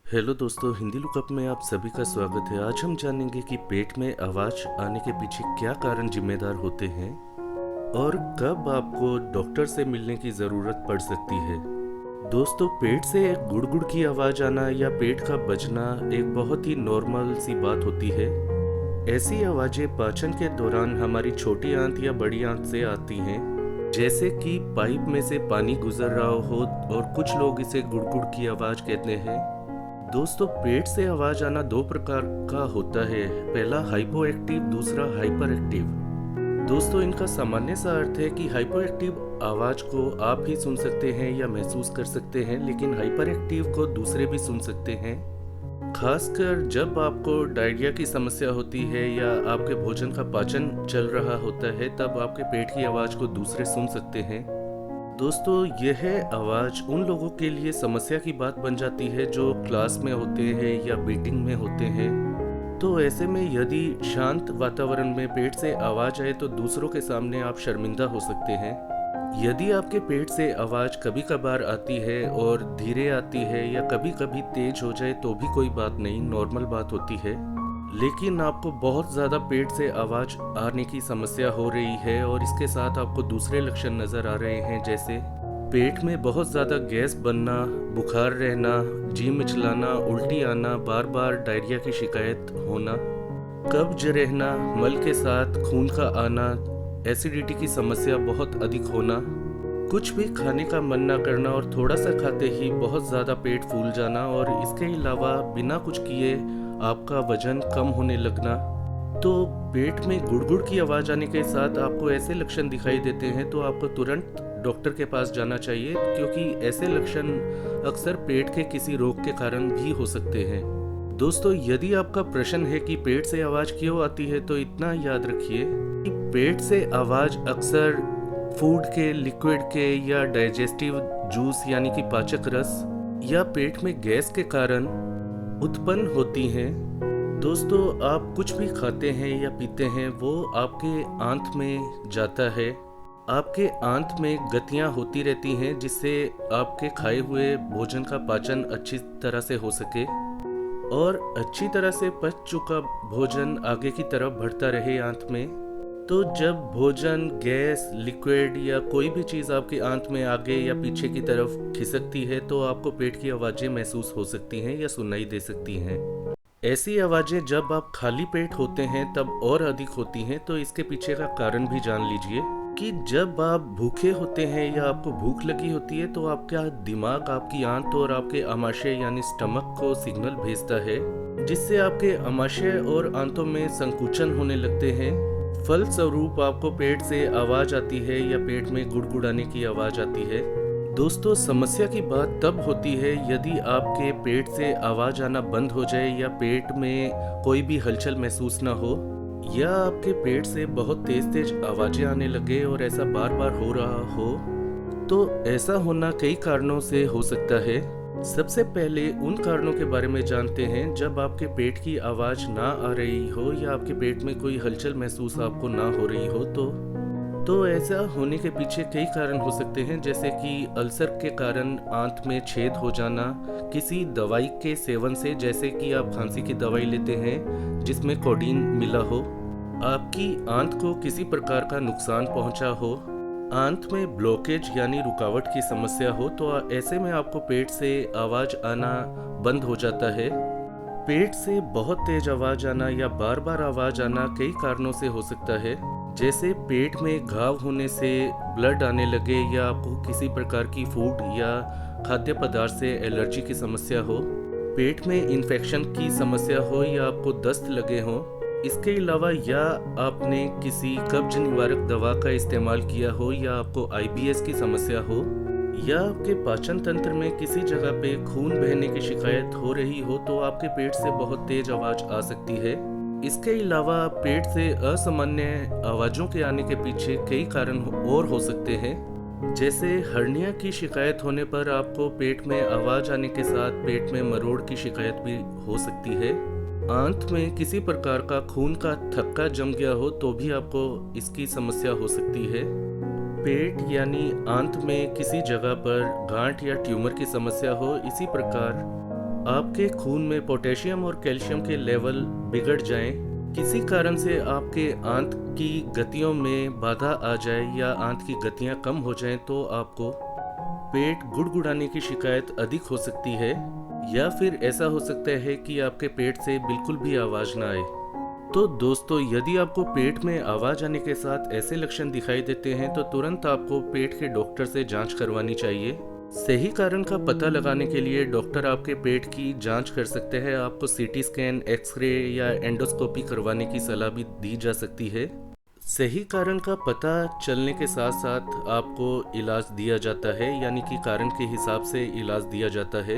Hello दोस्तों, Hindi lookup में आप सभी का स्वागत है। आज हम जानेंगे कि पेट में आवाज़ आने के पीछे क्या कारण जिम्मेदार होते हैं और कब आपको डॉक्टर से मिलने की ज़रूरत पड़ सकती है। दोस्तों, पेट से एक गुड़गुड़ की आवाज़ आना या पेट का बजना एक बहुत ही नॉर्मल सी बात होती है। ऐसी आवाज़ें पाचन के दौरान हमारी छोटी आंत या बड़ी आंत से आती हैं, जैसे कि पाइप में से पानी गुजर रहा हो, और कुछ लोग इसे गुड़गुड़ की आवाज़ कहते हैं। दोस्तों, पेट से आवाज आना दो प्रकार का होता है। पहला हाइपो एक्टिव, दूसरा हाइपर एक्टिव। दोस्तों, इनका सामान्य सा अर्थ है कि हाइपो एक्टिव आवाज को आप ही सुन सकते हैं या महसूस कर सकते हैं, लेकिन हाइपर एक्टिव को दूसरे भी सुन सकते हैं। खासकर जब आपको डायरिया की समस्या होती है या आपके भोजन का पाचन चल रहा होता है, तब आपके पेट की आवाज को दूसरे सुन सकते हैं। दोस्तों, यह आवाज़ उन लोगों के लिए समस्या की बात बन जाती है जो क्लास में होते हैं या मीटिंग में होते हैं। तो ऐसे में यदि शांत वातावरण में पेट से आवाज़ आए तो दूसरों के सामने आप शर्मिंदा हो सकते हैं। यदि आपके पेट से आवाज़ कभी कभार आती है और धीरे आती है या कभी कभी तेज हो जाए तो भी कोई बात नहीं, नॉर्मल बात होती है। लेकिन आपको बहुत ज़्यादा पेट से आवाज़ आने की समस्या हो रही है और इसके साथ आपको दूसरे लक्षण नज़र आ रहे हैं, जैसे पेट में बहुत ज़्यादा गैस बनना, बुखार रहना, जी मिचलाना, उल्टी आना, बार बार डायरिया की शिकायत होना, कब्ज रहना, मल के साथ खून का आना, एसिडिटी की समस्या बहुत अधिक होना, कुछ भी खाने का मन ना करना और थोड़ा सा खाते ही बहुत ज़्यादा पेट फूल जाना, और इसके अलावा बिना कुछ किए आपका वजन कम होने लगना। तो पेट में गुड़गुड़ की आवाज़ आने के साथ आपको ऐसे लक्षण दिखाई देते हैं तो आपको तुरंत डॉक्टर के पास जाना चाहिए, क्योंकि ऐसे लक्षण अक्सर पेट के किसी रोग के कारण भी हो सकते हैं। दोस्तों, यदि आपका प्रश्न है कि पेट से आवाज़ क्यों आती है, तो इतना याद रखिए कि पेट से आवाज़ अक्सर फूड के, लिक्विड के या डाइजेस्टिव जूस यानी कि पाचक रस या पेट में गैस के कारण उत्पन्न होती हैं। दोस्तों, आप कुछ भी खाते हैं या पीते हैं वो आपके आंत में जाता है। आपके आंत में गतियां होती रहती हैं जिससे आपके खाए हुए भोजन का पाचन अच्छी तरह से हो सके और अच्छी तरह से पच चुका भोजन आगे की तरफ बढ़ता रहे आंत में। तो जब भोजन, गैस, लिक्विड या कोई भी चीज़ आपके आंत में आगे या पीछे की तरफ खिसकती है तो आपको पेट की आवाज़ें महसूस हो सकती हैं या सुनाई दे सकती हैं। ऐसी आवाज़ें जब आप खाली पेट होते हैं तब और अधिक होती हैं। तो इसके पीछे का कारण भी जान लीजिए कि जब आप भूखे होते हैं या आपको भूख लगी होती है तो आपका दिमाग आपकी आंत और आपके आमाशय यानी स्टमक को सिग्नल भेजता है, जिससे आपके आमाशय और आंतों में संकुचन होने लगते हैं। फलस्वरूप आपको पेट से आवाज आती है या पेट में गुड़गुड़ाने की आवाज आती है। दोस्तों, समस्या की बात तब होती है यदि आपके पेट से आवाज आना बंद हो जाए या पेट में कोई भी हलचल महसूस ना हो, या आपके पेट से बहुत तेज तेज आवाजें आने लगे और ऐसा बार बार हो रहा हो। तो ऐसा होना कई कारणों से हो सकता है। सबसे पहले उन कारणों के बारे में जानते हैं जब आपके पेट की आवाज ना आ रही हो या आपके पेट में कोई हलचल महसूस आपको ना हो रही हो। तो ऐसा होने के पीछे कई कारण हो सकते हैं, जैसे कि अल्सर के कारण आंत में छेद हो जाना, किसी दवाई के सेवन से, जैसे कि आप खांसी की दवाई लेते हैं जिसमें कोडीन मिला हो, आपकी आंत को किसी प्रकार का नुकसान पहुंचा हो, आंत में ब्लॉकेज यानी रुकावट की समस्या हो, तो ऐसे में आपको पेट से आवाज आना बंद हो जाता है। पेट से बहुत तेज आवाज आना या बार बार आवाज आना कई कारणों से हो सकता है, जैसे पेट में घाव होने से ब्लड आने लगे, या आपको किसी प्रकार की फूड या खाद्य पदार्थ से एलर्जी की समस्या हो, पेट में इन्फेक्शन की समस्या हो, या आपको दस्त लगे हों। इसके अलावा या आपने किसी कब्ज निवारक दवा का इस्तेमाल किया हो, या आपको आईबीएस की समस्या हो, या आपके पाचन तंत्र में किसी जगह पे खून बहने की शिकायत हो रही हो, तो आपके पेट से बहुत तेज आवाज आ सकती है। इसके अलावा पेट से असामान्य आवाज़ों के आने के पीछे कई कारण और हो सकते हैं, जैसे हर्निया की शिकायत होने पर आपको पेट में आवाज़ आने के साथ पेट में मरोड़ की शिकायत भी हो सकती है। आंत में किसी प्रकार का खून का थक्का जम गया हो तो भी आपको इसकी समस्या हो सकती है। पेट यानी आंत में किसी जगह पर गांठ या ट्यूमर की समस्या हो, इसी प्रकार आपके खून में पोटेशियम और कैल्शियम के लेवल बिगड़ जाएं, किसी कारण से आपके आंत की गतियों में बाधा आ जाए या आंत की गतियां कम हो जाएं, तो आपको पेट गुड़गुड़ाने की शिकायत अधिक हो सकती है। या फिर ऐसा हो सकता है कि आपके पेट से बिल्कुल भी आवाज़ ना आए। तो दोस्तों, यदि आपको पेट में आवाज़ आने के साथ ऐसे लक्षण दिखाई देते हैं तो तुरंत आपको पेट के डॉक्टर से जांच करवानी चाहिए। सही कारण का पता लगाने के लिए डॉक्टर आपके पेट की जांच कर सकते हैं। आपको सीटी स्कैन, एक्सरे या एंडोस्कोपी करवाने की सलाह भी दी जा सकती है। सही कारण का पता चलने के साथ साथ आपको इलाज दिया जाता है, यानी कि कारण के हिसाब से इलाज दिया जाता है।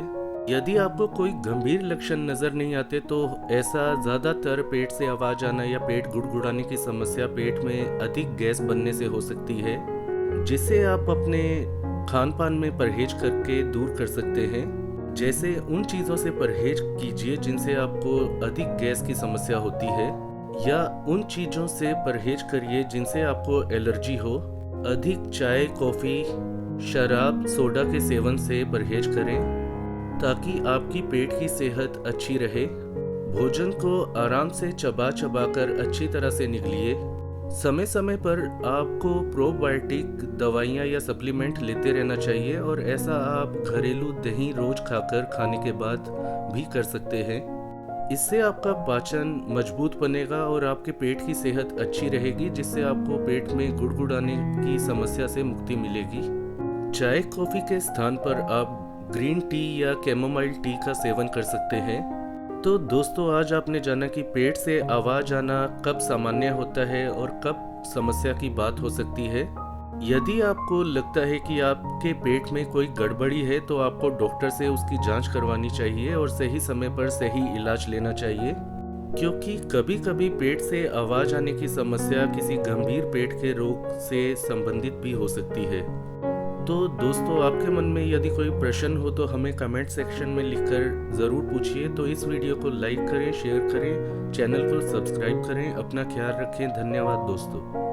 यदि आपको कोई गंभीर लक्षण नज़र नहीं आते तो ऐसा ज़्यादातर पेट से आवाज़ आना या पेट गुड़गुड़ाने की समस्या पेट में अधिक गैस बनने से हो सकती है, जिसे आप अपने खान पान में परहेज करके दूर कर सकते हैं। जैसे उन चीज़ों से परहेज कीजिए जिनसे आपको अधिक गैस की समस्या होती है, या उन चीज़ों से परहेज करिए जिनसे आपको एलर्जी हो। अधिक चाय, कॉफ़ी, शराब, सोडा के सेवन से परहेज करें ताकि आपकी पेट की सेहत अच्छी रहे। भोजन को आराम से चबा चबा कर अच्छी तरह से निगलिए। समय समय पर आपको प्रोबायोटिक दवाइयाँ या सप्लीमेंट लेते रहना चाहिए, और ऐसा आप घरेलू दही रोज खाने के बाद भी कर सकते हैं। इससे आपका पाचन मजबूत बनेगा और आपके पेट की सेहत अच्छी रहेगी, जिससे आपको पेट में गुड़गुड़ाने की समस्या से मुक्ति मिलेगी। चाय कॉफ़ी के स्थान पर आप ग्रीन टी या कैमोमाइल टी का सेवन कर सकते हैं। तो दोस्तों, आज आपने जाना कि पेट से आवाज़ आना कब सामान्य होता है और कब समस्या की बात हो सकती है। यदि आपको लगता है कि आपके पेट में कोई गड़बड़ी है तो आपको डॉक्टर से उसकी जांच करवानी चाहिए और सही समय पर सही इलाज लेना चाहिए, क्योंकि कभी कभी पेट से आवाज़ आने की समस्या किसी गंभीर पेट के रोग से संबंधित भी हो सकती है। तो दोस्तों, आपके मन में यदि कोई प्रश्न हो तो हमें कमेंट सेक्शन में लिखकर ज़रूर पूछिए। तो इस वीडियो को लाइक करें, शेयर करें, चैनल को सब्सक्राइब करें। अपना ख्याल रखें। धन्यवाद दोस्तों।